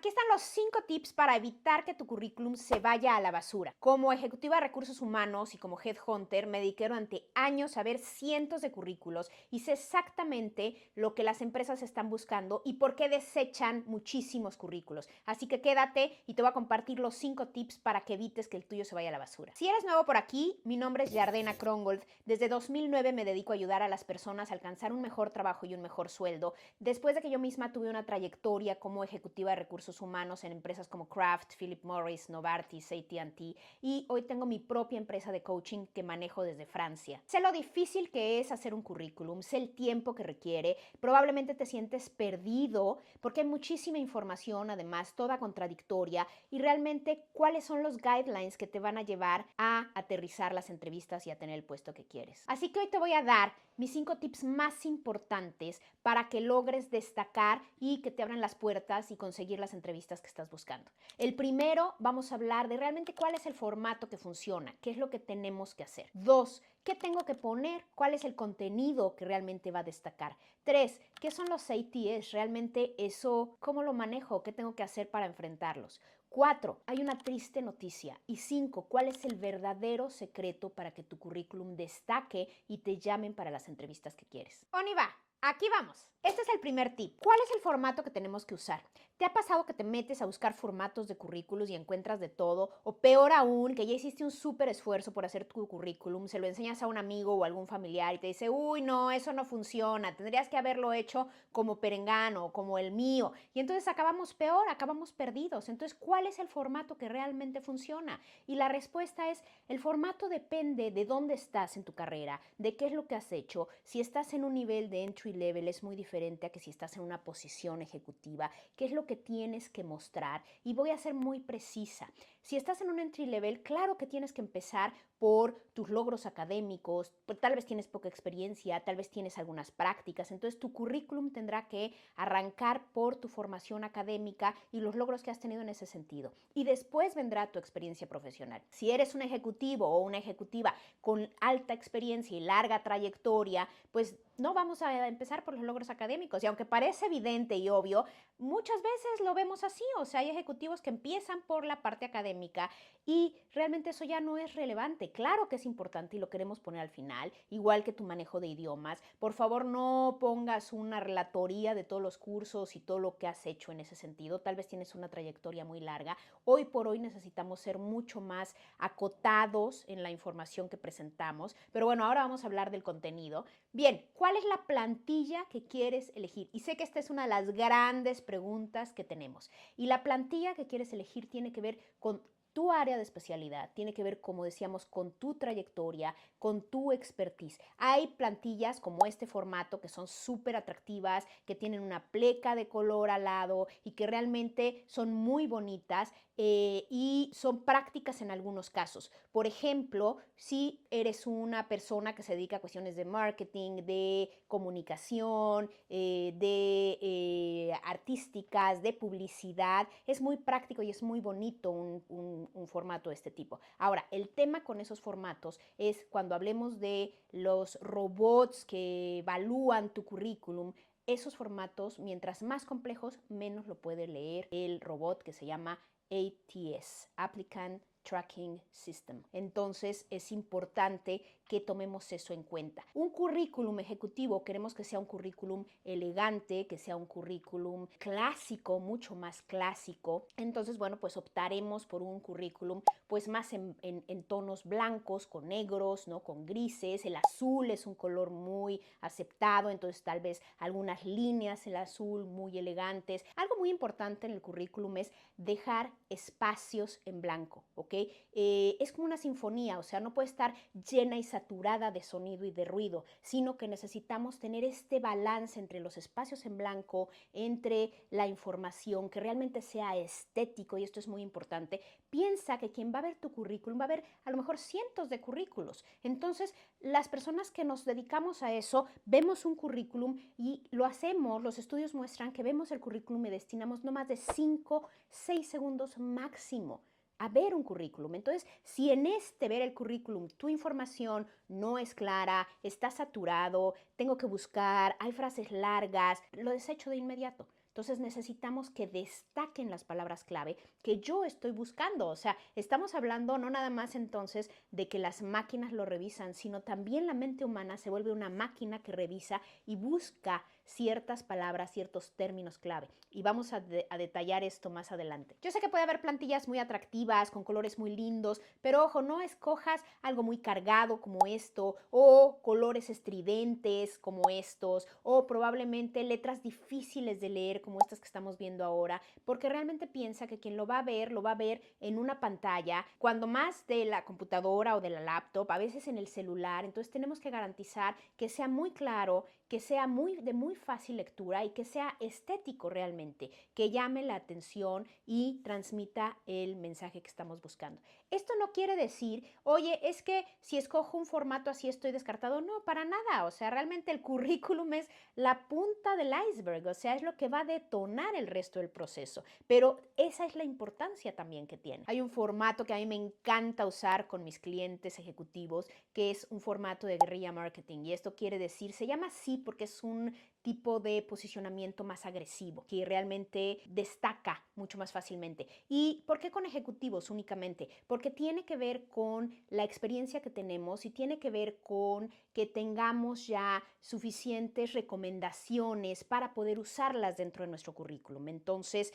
Aquí están los 5 tips para evitar que tu currículum se vaya a la basura. Como ejecutiva de recursos humanos y como headhunter, me dediqué durante años a ver cientos de currículos y sé exactamente lo que las empresas están buscando y por qué desechan muchísimos currículos. Así que quédate y te voy a compartir los 5 tips para que evites que el tuyo se vaya a la basura. Si eres nuevo por aquí, mi nombre es Yardena Krongold. Desde 2009 me dedico a ayudar a las personas a alcanzar un mejor trabajo y un mejor sueldo, después de que yo misma tuve una trayectoria como ejecutiva de recursos humanos en empresas como Kraft, Philip Morris, Novartis, AT&T, y hoy tengo mi propia empresa de coaching que manejo desde Francia. Sé lo difícil que es hacer un currículum, sé el tiempo que requiere, probablemente te sientes perdido porque hay muchísima información, además toda contradictoria, y realmente cuáles son los guidelines que te van a llevar a aterrizar las entrevistas y a tener el puesto que quieres. Así que hoy te voy a dar mis 5 tips más importantes para que logres destacar y que te abran las puertas y conseguir las entrevistas que estás buscando. El primero, vamos a hablar de realmente cuál es el formato que funciona, qué es lo que tenemos que hacer. 2, ¿qué tengo que poner? ¿Cuál es el contenido que realmente va a destacar? 3, ¿qué son los ATS? Realmente eso, ¿cómo lo manejo? ¿Qué tengo que hacer para enfrentarlos? 4, hay una triste noticia. Y 5, ¿cuál es el verdadero secreto para que tu currículum destaque y te llamen para las entrevistas que quieres? ¡Oni va! Aquí vamos. Este es el primer tip. ¿Cuál es el formato que tenemos que usar? ¿Te ha pasado que te metes a buscar formatos de currículos y encuentras de todo? O peor aún, que ya hiciste un súper esfuerzo por hacer tu currículum, se lo enseñas a un amigo o algún familiar y te dice, uy, no, eso no funciona, tendrías que haberlo hecho como Perengano o como el mío. Y entonces acabamos peor, acabamos perdidos. Entonces, ¿cuál es el formato que realmente funciona? Y la respuesta es, el formato depende de dónde estás en tu carrera, de qué es lo que has hecho. Si estás en un nivel de entry level es muy diferente a que si estás en una posición ejecutiva, qué es lo que tienes que mostrar. Y voy a ser muy precisa. Si estás en un entry level, claro que tienes que empezar por tus logros académicos, tal vez tienes poca experiencia, tal vez tienes algunas prácticas, entonces tu currículum tendrá que arrancar por tu formación académica y los logros que has tenido en ese sentido. Y después vendrá tu experiencia profesional. Si eres un ejecutivo o una ejecutiva con alta experiencia y larga trayectoria, pues no vamos a empezar por los logros académicos. Y aunque parece evidente y obvio, muchas veces lo vemos así. O sea, hay ejecutivos que empiezan por la parte académica y realmente eso ya no es relevante. Claro que es importante y lo queremos poner al final, igual que tu manejo de idiomas. Por favor, no pongas una relatoría de todos los cursos y todo lo que has hecho en ese sentido. Tal vez tienes una trayectoria muy larga. Hoy por hoy necesitamos ser mucho más acotados en la información que presentamos. Pero bueno, ahora vamos a hablar del contenido. Bien, ¿cuál es la plantilla que quieres elegir? Y sé que esta es una de las grandes preguntas que tenemos. Y la plantilla que quieres elegir tiene que ver con tu área de especialidad, tiene que ver, como decíamos, con tu trayectoria, con tu expertise. Hay plantillas como este formato que son súper atractivas, que tienen una pleca de color al lado y que realmente son muy bonitas y son prácticas en algunos casos. Por ejemplo, si eres una persona que se dedica a cuestiones de marketing, de comunicación, de artísticas, de publicidad, es muy práctico y es muy bonito un formato de este tipo. Ahora, el tema con esos formatos es cuando hablemos de los robots que evalúan tu currículum, esos formatos, mientras más complejos, menos lo puede leer el robot que se llama ATS, Applicant Tracking System. Entonces es importante que tomemos eso en cuenta. Un currículum ejecutivo queremos que sea un currículum elegante, que sea un currículum clásico, mucho más clásico. Entonces, bueno, pues optaremos por un currículum pues más en tonos blancos, con negros, ¿no? Con grises. El azul es un color muy aceptado, entonces tal vez algunas líneas en el azul muy elegantes. Algo muy importante en el currículum es dejar espacios en blanco, ¿ok? Es como una sinfonía, o sea, no puede estar llena y saturada de sonido y de ruido, sino que necesitamos tener este balance entre los espacios en blanco, entre la información, que realmente sea estético, y esto es muy importante. Piensa que quien va a ver tu currículum va a ver a lo mejor cientos de currículos. Entonces, las personas que nos dedicamos a eso, vemos un currículum y lo hacemos, los estudios muestran que vemos el currículum y destinamos no más de 5, 6 segundos máximo a ver un currículum. Entonces, si en ver el currículum tu información no es clara, está saturado, tengo que buscar, hay frases largas, lo desecho de inmediato. Entonces necesitamos que destaquen las palabras clave que yo estoy buscando. O sea, estamos hablando no nada más entonces de que las máquinas lo revisan, sino también la mente humana se vuelve una máquina que revisa y busca ciertas palabras, ciertos términos clave. Y vamos a detallar esto más adelante. Yo sé que puede haber plantillas muy atractivas, con colores muy lindos, pero ojo, no escojas algo muy cargado como esto, o colores estridentes como estos, o probablemente letras difíciles de leer como estas que estamos viendo ahora, porque realmente piensa que quien lo va a ver en una pantalla, cuando más de la computadora o de la laptop, a veces en el celular. Entonces tenemos que garantizar que sea muy claro, que sea de muy fácil lectura y que sea estético realmente, que llame la atención y transmita el mensaje que estamos buscando. Esto no quiere decir, oye, es que si escojo un formato así estoy descartado. No, para nada. O sea, realmente el currículum es la punta del iceberg, o sea, es lo que va a detonar el resto del proceso. Pero esa es la importancia también que tiene. Hay un formato que a mí me encanta usar con mis clientes ejecutivos, que es un formato de guerrilla marketing. Y esto quiere decir, se llama así porque es un tipo de posicionamiento más agresivo, que realmente destaca mucho más fácilmente. ¿Y por qué con ejecutivos únicamente? Porque tiene que ver con la experiencia que tenemos y tiene que ver con que tengamos ya suficientes recomendaciones para poder usarlas dentro de nuestro currículum. Entonces,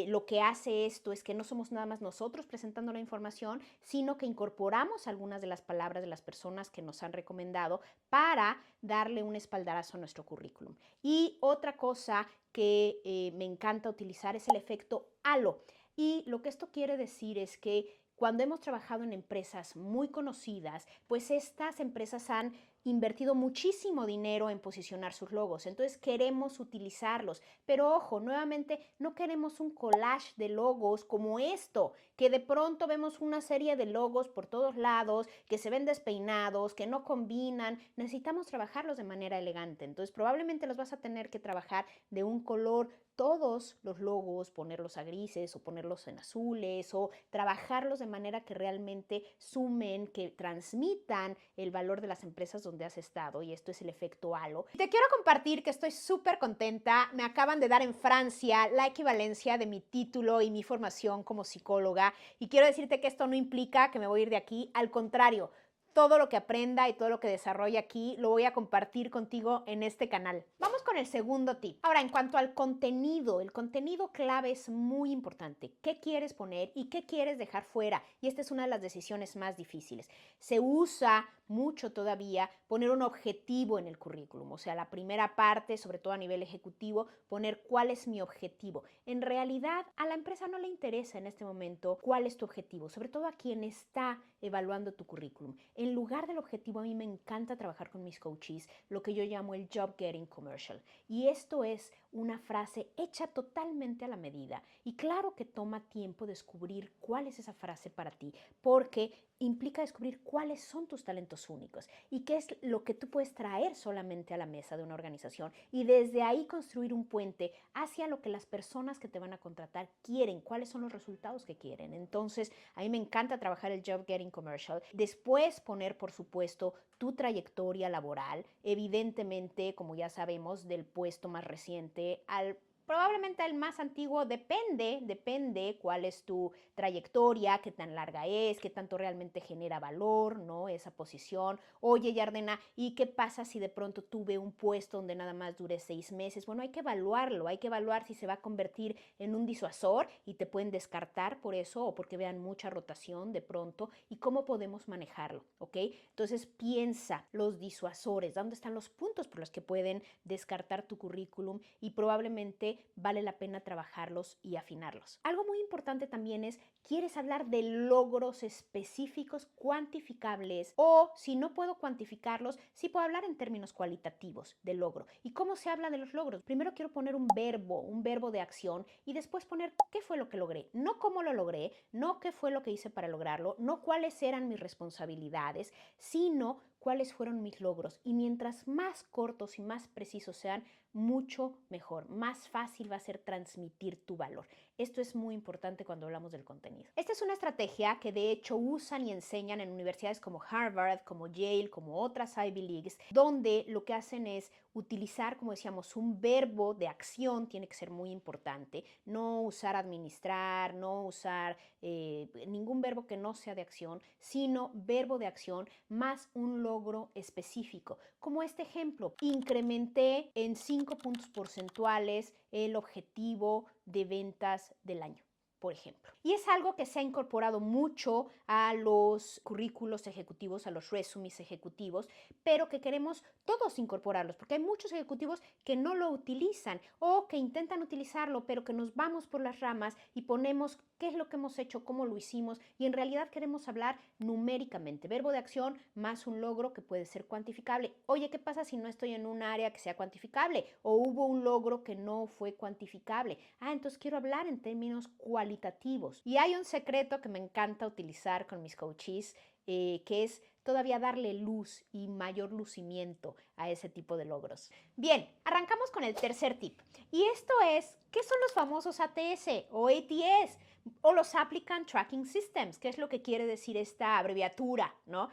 lo que hace esto es que no somos nada más nosotros presentando la información, sino que incorporamos algunas de las palabras de las personas que nos han recomendado para darle un espaldarazo a nuestro currículum. Y otra cosa que me encanta utilizar es el efecto halo. Y lo que esto quiere decir es que cuando hemos trabajado en empresas muy conocidas, pues estas empresas han invertido muchísimo dinero en posicionar sus logos, entonces queremos utilizarlos, pero ojo, nuevamente no queremos un collage de logos como esto, que de pronto vemos una serie de logos por todos lados, que se ven despeinados, que no combinan. Necesitamos trabajarlos de manera elegante, entonces probablemente los vas a tener que trabajar de un color, todos los logos, ponerlos a grises o ponerlos en azules o trabajarlos de manera que realmente sumen, que transmitan el valor de las empresas donde has estado, y esto es el efecto halo. Te quiero compartir que estoy súper contenta. Me acaban de dar en Francia la equivalencia de mi título y mi formación como psicóloga, y quiero decirte que esto no implica que me voy a ir de aquí, al contrario. Todo lo que aprenda y todo lo que desarrolle aquí lo voy a compartir contigo en este canal. Vamos con el segundo tip. Ahora, en cuanto al contenido, el contenido clave es muy importante. ¿Qué quieres poner y qué quieres dejar fuera? Y esta es una de las decisiones más difíciles. Se usa mucho todavía poner un objetivo en el currículum, o sea, la primera parte, sobre todo a nivel ejecutivo, poner cuál es mi objetivo. En realidad, a la empresa no le interesa en este momento cuál es tu objetivo, sobre todo a quien está evaluando tu currículum. En lugar del objetivo, a mí me encanta trabajar con mis coaches lo que yo llamo el Job Getting Commercial. Y esto es una frase hecha totalmente a la medida. Y claro que toma tiempo descubrir cuál es esa frase para ti, porque implica descubrir cuáles son tus talentos únicos y qué es lo que tú puedes traer solamente a la mesa de una organización, y desde ahí construir un puente hacia lo que las personas que te van a contratar quieren, cuáles son los resultados que quieren. Entonces, a mí me encanta trabajar el Job Getting Commercial. Después poner, por supuesto, tu trayectoria laboral, evidentemente, como ya sabemos, del puesto más reciente al probablemente el más antiguo. Depende cuál es tu trayectoria, qué tan larga es, qué tanto realmente genera valor, ¿no? Esa posición. Oye, Yardena, ¿y qué pasa si de pronto tuve un puesto donde nada más dure 6 meses? Bueno, hay que evaluarlo, hay que evaluar si se va a convertir en un disuasor y te pueden descartar por eso, o porque vean mucha rotación de pronto, y cómo podemos manejarlo, ¿ok? Entonces piensa los disuasores, ¿dónde están los puntos por los que pueden descartar tu currículum? Y probablemente vale la pena trabajarlos y afinarlos. Algo muy importante también es, ¿quieres hablar de logros específicos, cuantificables? O si no puedo cuantificarlos, sí puedo hablar en términos cualitativos de logro. ¿Y cómo se habla de los logros? Primero quiero poner un verbo de acción, y después poner qué fue lo que logré. No cómo lo logré, no qué fue lo que hice para lograrlo, no cuáles eran mis responsabilidades, sino cuáles fueron mis logros. Y mientras más cortos y más precisos sean, mucho mejor, más fácil va a ser transmitir tu valor. Esto es muy importante cuando hablamos del contenido. Esta es una estrategia que de hecho usan y enseñan en universidades como Harvard, como Yale, como otras Ivy Leagues, donde lo que hacen es utilizar, como decíamos, un verbo de acción, tiene que ser muy importante, no usar administrar, no usar ningún verbo que no sea de acción, sino verbo de acción más un logro específico. Como este ejemplo, incrementé en 5 puntos porcentuales el objetivo de ventas del año, por ejemplo. Y es algo que se ha incorporado mucho a los currículos ejecutivos, a los resumes ejecutivos, pero que queremos todos incorporarlos, porque hay muchos ejecutivos que no lo utilizan o que intentan utilizarlo, pero que nos vamos por las ramas y ponemos qué es lo que hemos hecho, cómo lo hicimos, y en realidad queremos hablar numéricamente. Verbo de acción más un logro que puede ser cuantificable. Oye, ¿qué pasa si no estoy en un área que sea cuantificable? O hubo un logro que no fue cuantificable. Entonces quiero hablar en términos cualitativos. Y hay un secreto que me encanta utilizar con mis coaches, que es todavía darle luz y mayor lucimiento a ese tipo de logros. Bien, arrancamos con el tercer tip. Y esto es, ¿qué son los famosos ATS o ATS? O los Applicant Tracking Systems, que es lo que quiere decir esta abreviatura, ¿no?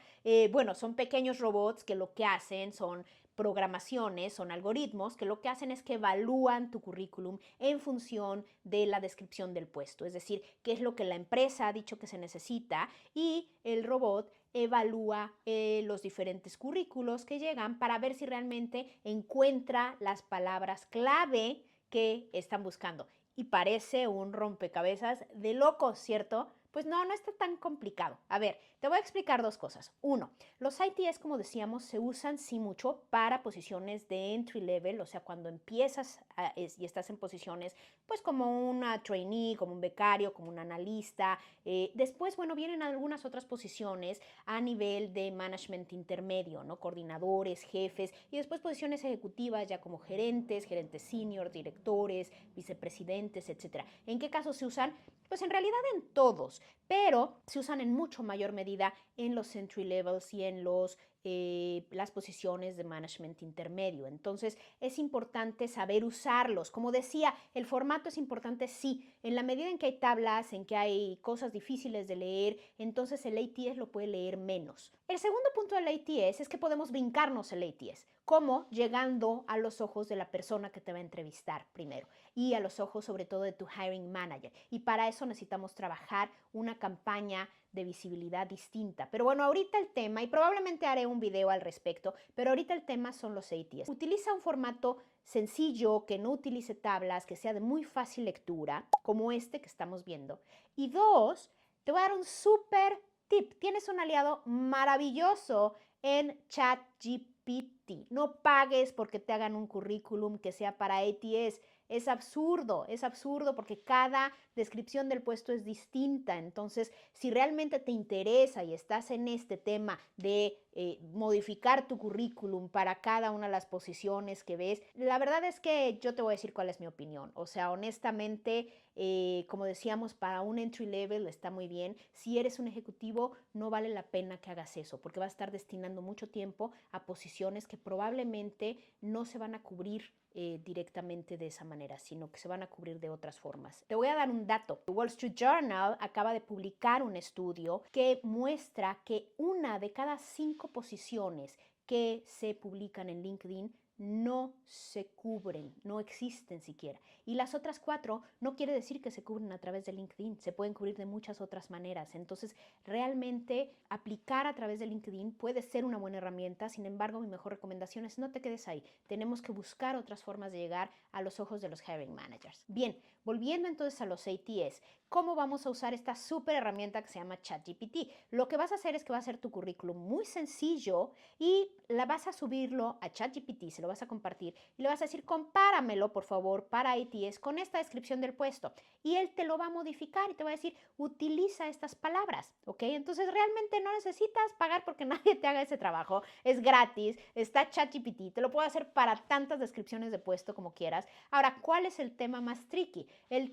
Bueno, son pequeños robots que lo que hacen son programaciones, son algoritmos que lo que hacen es que evalúan tu currículum en función de la descripción del puesto, es decir, qué es lo que la empresa ha dicho que se necesita y el robot evalúa los diferentes currículos que llegan para ver si realmente encuentra las palabras clave que están buscando. Y parece un rompecabezas de locos, ¿cierto? Pues no está tan complicado. A ver, te voy a explicar dos cosas. Uno, los ITS, como decíamos, se usan sí mucho para posiciones de entry level, o sea, cuando empiezas y estás en posiciones, pues como una trainee, como un becario, como un analista. Después, bueno, vienen algunas otras posiciones a nivel de management intermedio, ¿no? Coordinadores, jefes, y después posiciones ejecutivas ya como gerentes, gerentes senior, directores, vicepresidentes, etcétera. ¿En qué casos se usan? Pues en realidad en todos, pero se usan en mucho mayor medida en los entry levels y en las posiciones de management intermedio. Entonces es importante saber usarlos. Como decía, el formato es importante, sí. En la medida en que hay tablas, en que hay cosas difíciles de leer, entonces el ATS lo puede leer menos. El segundo punto del ATS es que podemos brincarnos el ATS. ¿Cómo? Llegando a los ojos de la persona que te va a entrevistar primero y a los ojos sobre todo de tu hiring manager. Y para eso necesitamos trabajar una campaña de visibilidad distinta. Pero bueno, ahorita el tema, y probablemente haré un video al respecto, pero ahorita el tema son los ATS. Utiliza un formato sencillo, que no utilice tablas, que sea de muy fácil lectura, como este que estamos viendo. Y dos, te voy a dar un súper tip. Tienes un aliado maravilloso en ChatGPT. No pagues porque te hagan un currículum que sea para ATS. Es absurdo porque cada descripción del puesto es distinta. Entonces, si realmente te interesa y estás en este tema de modificar tu currículum para cada una de las posiciones que ves, la verdad es que yo te voy a decir cuál es mi opinión. O sea, honestamente, como decíamos, para un entry level está muy bien. Si eres un ejecutivo, no vale la pena que hagas eso, porque vas a estar destinando mucho tiempo a posiciones que probablemente no se van a cubrir directamente de esa manera, sino que se van a cubrir de otras formas. Te voy a dar un dato. The Wall Street Journal acaba de publicar un estudio que muestra que 1 de cada 5 posiciones que se publican en LinkedIn no se cubren, no existen siquiera. Y las otras 4 no quiere decir que se cubren a través de LinkedIn, se pueden cubrir de muchas otras maneras. Entonces, realmente aplicar a través de LinkedIn puede ser una buena herramienta. Sin embargo, mi mejor recomendación es no te quedes ahí. Tenemos que buscar otras formas de llegar a los ojos de los hiring managers. Bien, volviendo entonces a los ATS, ¿cómo vamos a usar esta súper herramienta que se llama ChatGPT? Lo que vas a hacer es que va a ser tu currículum muy sencillo y la vas a subirlo a ChatGPT, se lo vas a compartir y le vas a decir, compáramelo, por favor, para ATS con esta descripción del puesto. Y él te lo va a modificar y te va a decir, utiliza estas palabras, ¿ok? Entonces, realmente no necesitas pagar porque nadie te haga ese trabajo. Es gratis, está ChatGPT, te lo puedo hacer para tantas descripciones de puesto como quieras. Ahora, ¿cuál es el tema más tricky?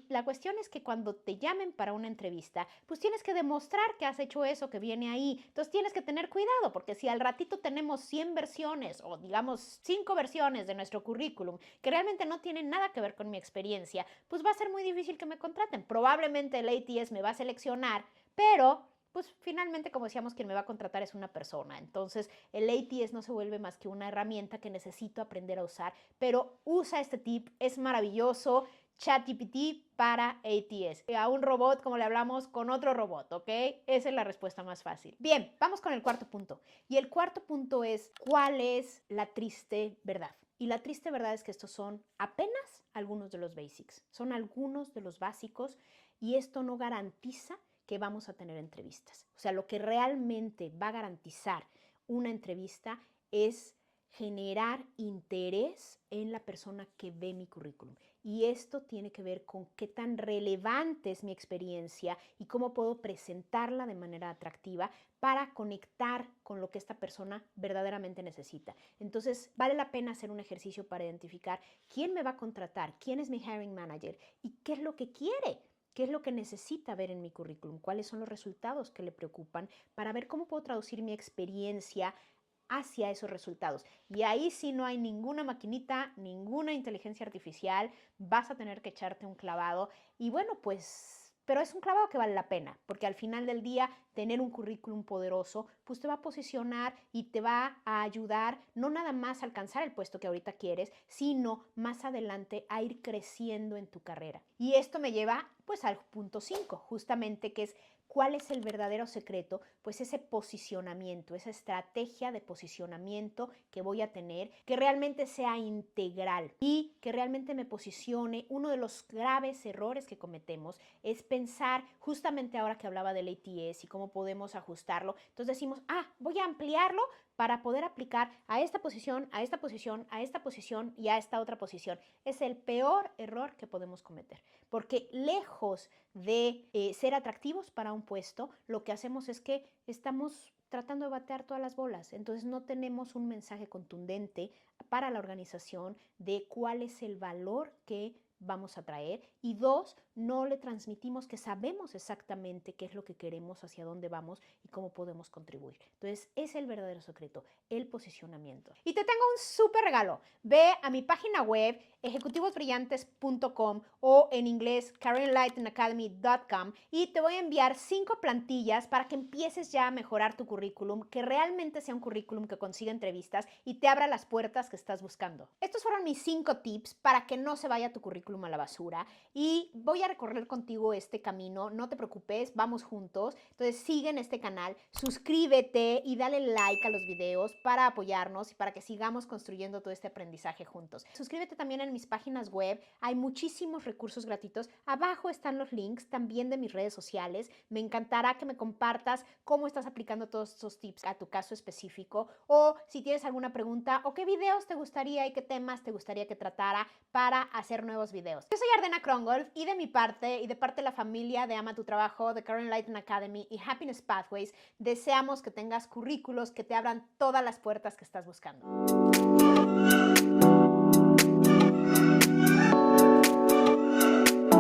La cuestión es que cuando te llamen para una entrevista, pues tienes que demostrar que has hecho eso que viene ahí. Entonces tienes que tener cuidado, porque si al ratito tenemos 100 versiones o digamos 5 versiones de nuestro currículum que realmente no tienen nada que ver con mi experiencia, pues va a ser muy difícil que me contraten. Probablemente el ATS me va a seleccionar, pero pues finalmente, como decíamos, quien me va a contratar es una persona. Entonces, el ATS no se vuelve más que una herramienta que necesito aprender a usar, pero usa este tip, es maravilloso. ChatGPT para ATS. A un robot, como le hablamos, con otro robot, ¿ok? Esa es la respuesta más fácil. Bien, vamos con el cuarto punto. Y el cuarto punto es, ¿cuál es la triste verdad? Y la triste verdad es que estos son apenas algunos de los basics. Son algunos de los básicos y esto no garantiza que vamos a tener entrevistas. O sea, lo que realmente va a garantizar una entrevista es generar interés en la persona que ve mi currículum. Y esto tiene que ver con qué tan relevante es mi experiencia y cómo puedo presentarla de manera atractiva para conectar con lo que esta persona verdaderamente necesita. Entonces, vale la pena hacer un ejercicio para identificar quién me va a contratar, quién es mi hiring manager y qué es lo que quiere. ¿Qué es lo que necesita ver en mi currículum? ¿Cuáles son los resultados que le preocupan? Para ver cómo puedo traducir mi experiencia hacia esos resultados. Y ahí sí no hay ninguna maquinita, ninguna inteligencia artificial, vas a tener que echarte un clavado. Y bueno, pues, pero es un clavado que vale la pena, porque al final del día tener un currículum poderoso, pues te va a posicionar y te va a ayudar no nada más a alcanzar el puesto que ahorita quieres, sino más adelante a ir creciendo en tu carrera. Y esto me lleva pues al punto 5, justamente que es ¿cuál es el verdadero secreto? Pues ese posicionamiento, esa estrategia de posicionamiento que voy a tener, que realmente sea integral y que realmente me posicione. Uno de los graves errores que cometemos es pensar, justamente ahora que hablaba del ATS y cómo podemos ajustarlo, entonces decimos, voy a ampliarlo para poder aplicar a esta posición, a esta posición, a esta posición y a esta otra posición. Es el peor error que podemos cometer, porque lejos de ser atractivos para un puesto, lo que hacemos es que estamos tratando de batear todas las bolas. Entonces no tenemos un mensaje contundente para la organización de cuál es el valor que vamos a traer y 2, no le transmitimos que sabemos exactamente qué es lo que queremos, hacia dónde vamos y cómo podemos contribuir. Entonces, es el verdadero secreto, el posicionamiento. Y te tengo un súper regalo. Ve a mi página web ejecutivosbrillantes.com o en inglés KarenLightenAcademy.com y te voy a enviar 5 plantillas para que empieces ya a mejorar tu currículum, que realmente sea un currículum que consiga entrevistas y te abra las puertas que estás buscando. Estos fueron mis 5 tips para que no se vaya tu currículum a la basura y voy a recorrer contigo este camino, no te preocupes, vamos juntos. Entonces sigue en este canal, suscríbete y dale like a los videos para apoyarnos y para que sigamos construyendo todo este aprendizaje juntos. Suscríbete también en mis páginas web, hay muchísimos recursos gratuitos, abajo están los links también de mis redes sociales. Me encantará que me compartas cómo estás aplicando todos estos tips a tu caso específico o si tienes alguna pregunta o qué videos te gustaría y qué temas te gustaría que tratara para hacer nuevos videos. Yo soy Ardena Krongolf y de mi parte y de parte de la familia de Ama tu Trabajo, de Karen Lighten Academy y Happiness Pathways, deseamos que tengas currículos que te abran todas las puertas que estás buscando.